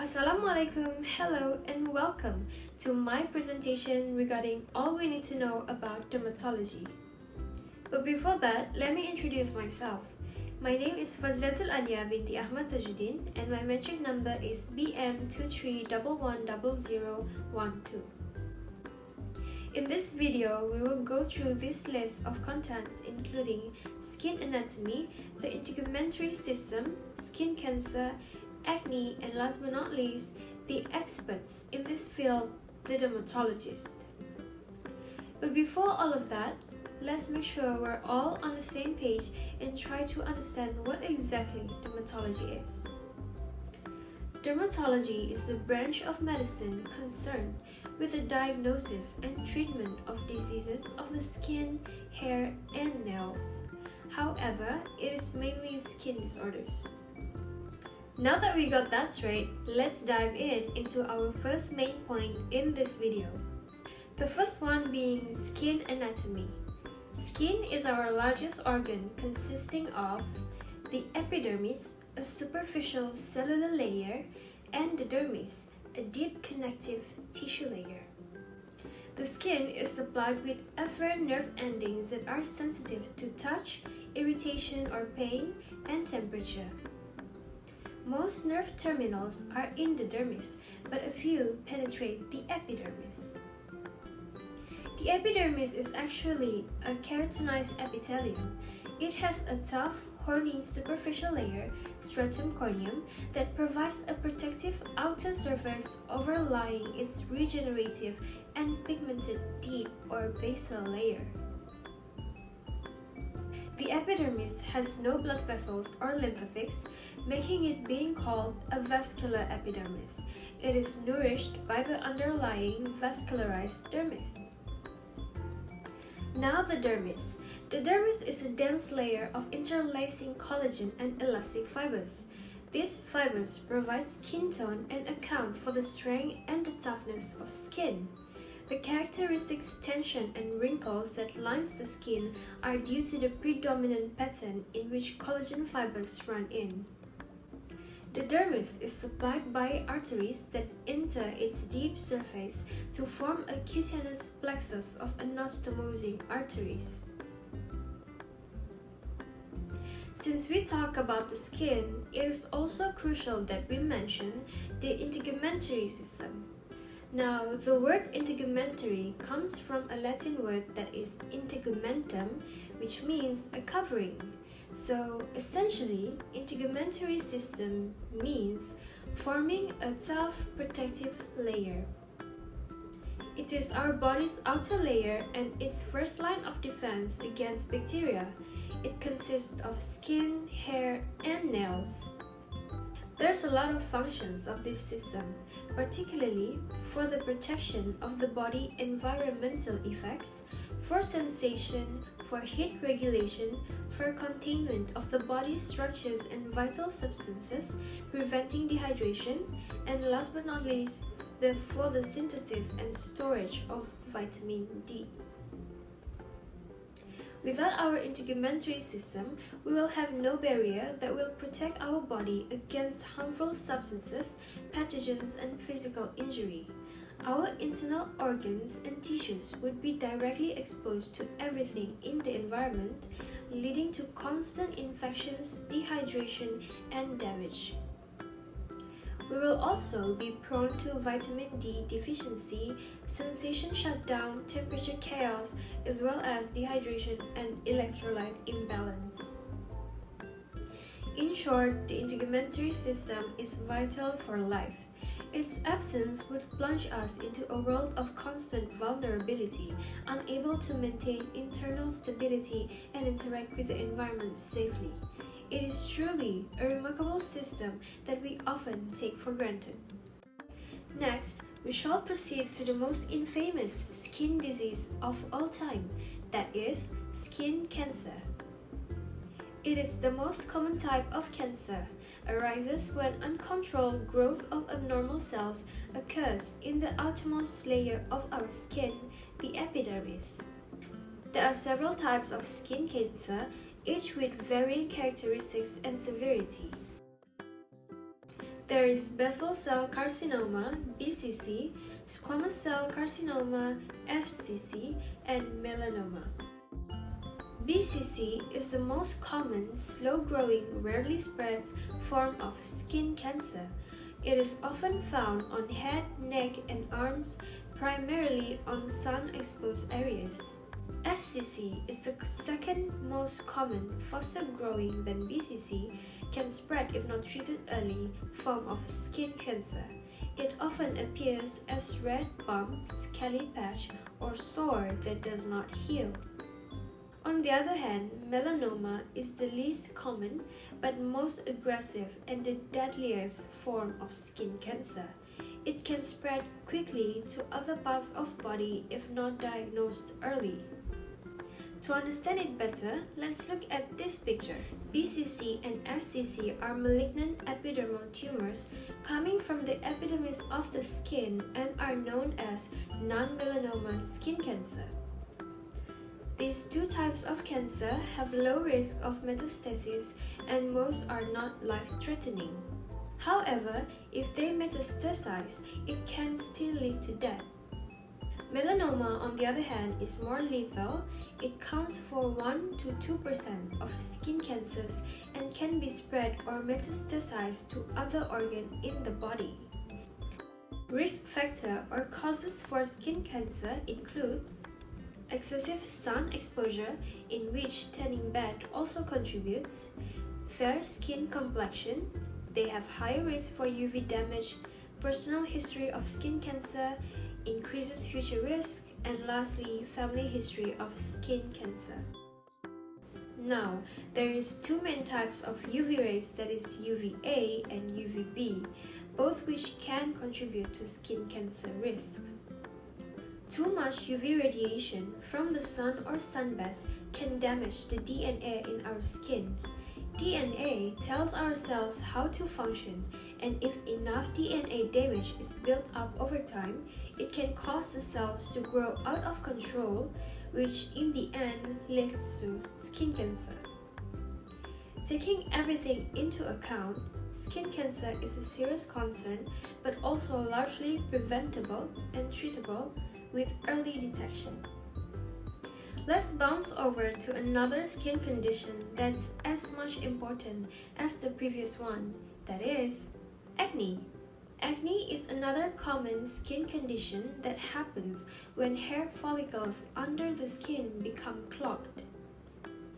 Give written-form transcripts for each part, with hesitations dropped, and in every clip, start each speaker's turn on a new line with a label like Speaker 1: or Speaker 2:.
Speaker 1: Assalamualaikum, hello and welcome to my presentation regarding all we need to know about dermatology. But before that, let me introduce myself. My name is Fadzliatul Binti Ahmad Tajudin and my metric number is BM23110012. In this video, we will go through this list of contents including skin anatomy, the integumentary system, skin cancer, acne, and last but not least, the experts in this field, the dermatologist. But before all of that, let's make sure we're all on the same page and try to understand what exactly dermatology is. Dermatology is the branch of medicine concerned with the diagnosis and treatment of diseases of the skin, hair, and nails. However, it is mainly skin disorders. Now that we got that straight, let's dive into our first main point in this video. The first one being skin anatomy. Skin is our largest organ consisting of the epidermis, a superficial cellular layer, and the dermis, a deep connective tissue layer. The skin is supplied with afferent nerve endings that are sensitive to touch, irritation or pain, and temperature. Most nerve terminals are in the dermis, but a few penetrate the epidermis. The epidermis is actually a keratinized epithelium. It has a tough, horny superficial layer, stratum corneum, that provides a protective outer surface overlying its regenerative and pigmented deep or basal layer. The epidermis has no blood vessels or lymphatics, making it being called a vascular epidermis. It is nourished by the underlying vascularized dermis. Now the dermis. The dermis is a dense layer of interlacing collagen and elastic fibers. These fibers provide skin tone and account for the strength and the toughness of skin. The characteristic tension and wrinkles that lines the skin are due to the predominant pattern in which collagen fibers run in. The dermis is supplied by arteries that enter its deep surface to form a cutaneous plexus of anastomosing arteries. Since we talk about the skin, it is also crucial that we mention the integumentary system. Now, the word integumentary comes from a Latin word that is integumentum, which means a covering. So, essentially, integumentary system means forming a tough protective layer. It is our body's outer layer and its first line of defense against bacteria. It consists of skin, hair, and nails. There's a lot of functions of this system, particularly for the protection of the body environmental effects, for sensation, for heat regulation, for containment of the body's structures and vital substances, preventing dehydration, and last but not least, for the synthesis and storage of vitamin D. Without our integumentary system, we will have no barrier that will protect our body against harmful substances, pathogens, and physical injury. Our internal organs and tissues would be directly exposed to everything in the environment, leading to constant infections, dehydration, and damage. We will also be prone to vitamin D deficiency, sensation shutdown, temperature chaos, as well as dehydration and electrolyte imbalance. In short, the integumentary system is vital for life. Its absence would plunge us into a world of constant vulnerability, unable to maintain internal stability and interact with the environment safely. It is truly a remarkable system that we often take for granted. Next, we shall proceed to the most infamous skin disease of all time, that is, skin cancer. It is the most common type of cancer, arises when uncontrolled growth of abnormal cells occurs in the outermost layer of our skin, the epidermis. There are several types of skin cancer, each with varying characteristics and severity. There is basal cell carcinoma, BCC, squamous cell carcinoma, SCC, and melanoma. BCC is the most common, slow-growing, rarely spreads form of skin cancer. It is often found on head, neck, and arms, primarily on sun-exposed areas. SCC is the second most common, faster growing than BCC, can spread if not treated early, form of skin cancer. It often appears as red bump, scaly patch, or sore that does not heal. On the other hand, melanoma is the least common but most aggressive and the deadliest form of skin cancer. It can spread quickly to other parts of body if not diagnosed early. To understand it better, let's look at this picture. BCC and SCC are malignant epidermal tumors coming from the epidermis of the skin and are known as non-melanoma skin cancer. These two types of cancer have low risk of metastasis and most are not life-threatening. However, if they metastasize, it can still lead to death. Melanoma, on the other hand, is more lethal. It counts for 1 to 2% of skin cancers and can be spread or metastasized to other organs in the body. Risk factor or causes for skin cancer includes excessive sun exposure, in which tanning bed also contributes, fair skin complexion, they have high risk for UV damage, personal history of skin cancer, increases future risk, and lastly, family history of skin cancer. Now, there is two main types of UV rays, that is UVA and UVB, both which can contribute to skin cancer risk. Too much UV radiation from the sun or sunbaths can damage the DNA in our skin. DNA tells our cells how to function, and if enough DNA damage is built up over time, it can cause the cells to grow out of control, which in the end leads to skin cancer. Taking everything into account, skin cancer is a serious concern but also largely preventable and treatable with early detection. Let's bounce over to another skin condition that's as much important as the previous one, that is acne. Acne is another common skin condition that happens when hair follicles under the skin become clogged.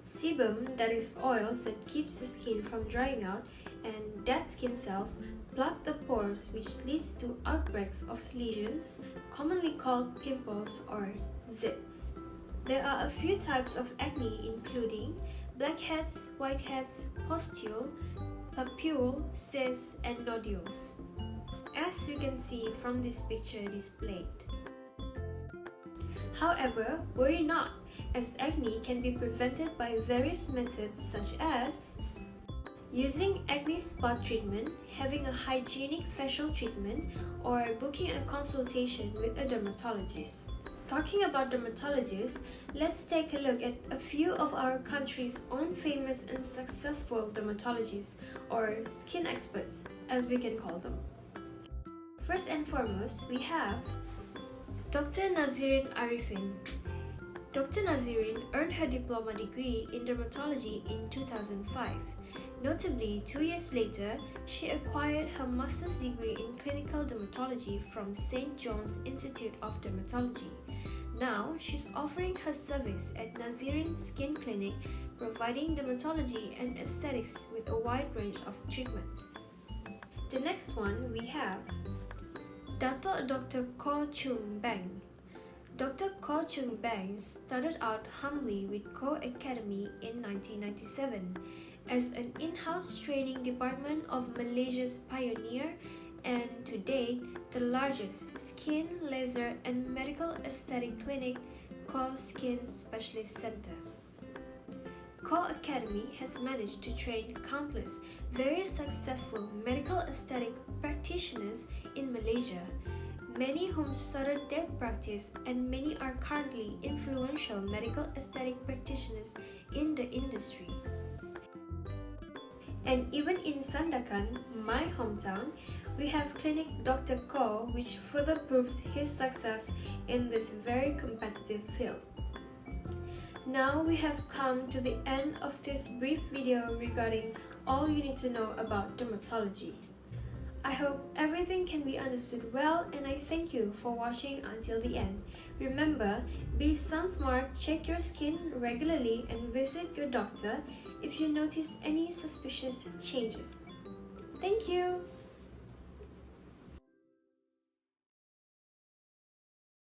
Speaker 1: Sebum, that is oils that keeps the skin from drying out, and dead skin cells plug the pores, which leads to outbreaks of lesions, commonly called pimples or zits. There are a few types of acne including blackheads, whiteheads, pustule, papule, cysts, and nodules, as you can see from this picture displayed. However, worry not, as acne can be prevented by various methods such as using acne spot treatment, having a hygienic facial treatment, or booking a consultation with a dermatologist. Talking about dermatologists, let's take a look at a few of our country's own famous and successful dermatologists, or skin experts, as we can call them. First and foremost, we have Dr. Nazirin Arifin. Dr. Nazirin earned her diploma degree in dermatology in 2005. Notably, 2 years later, she acquired her master's degree in clinical dermatology from St. John's Institute of Dermatology. Now, she's offering her service at Nazirin Skin Clinic, providing dermatology and aesthetics with a wide range of treatments. The next one we have Dato' Dr. Ko Chung Bang. Dr. Ko Chung Bang started out humbly with Ko Academy in 1997 as an in-house training department of Malaysia's pioneer and to date the largest skin, laser and medical aesthetic clinic, Ko Skin Specialist Center. Ko Academy has managed to train countless very successful medical aesthetic practitioners in Malaysia, many whom started their practice and many are currently influential medical aesthetic practitioners in the industry. And even in Sandakan, my hometown, we have Clinic Dr. Ko, which further proves his success in this very competitive field. Now we have come to the end of this brief video regarding all you need to know about dermatology. I hope everything can be understood well, and I thank you for watching until the end. Remember, be sun smart, check your skin regularly, and visit your doctor if you notice any suspicious changes. Thank you!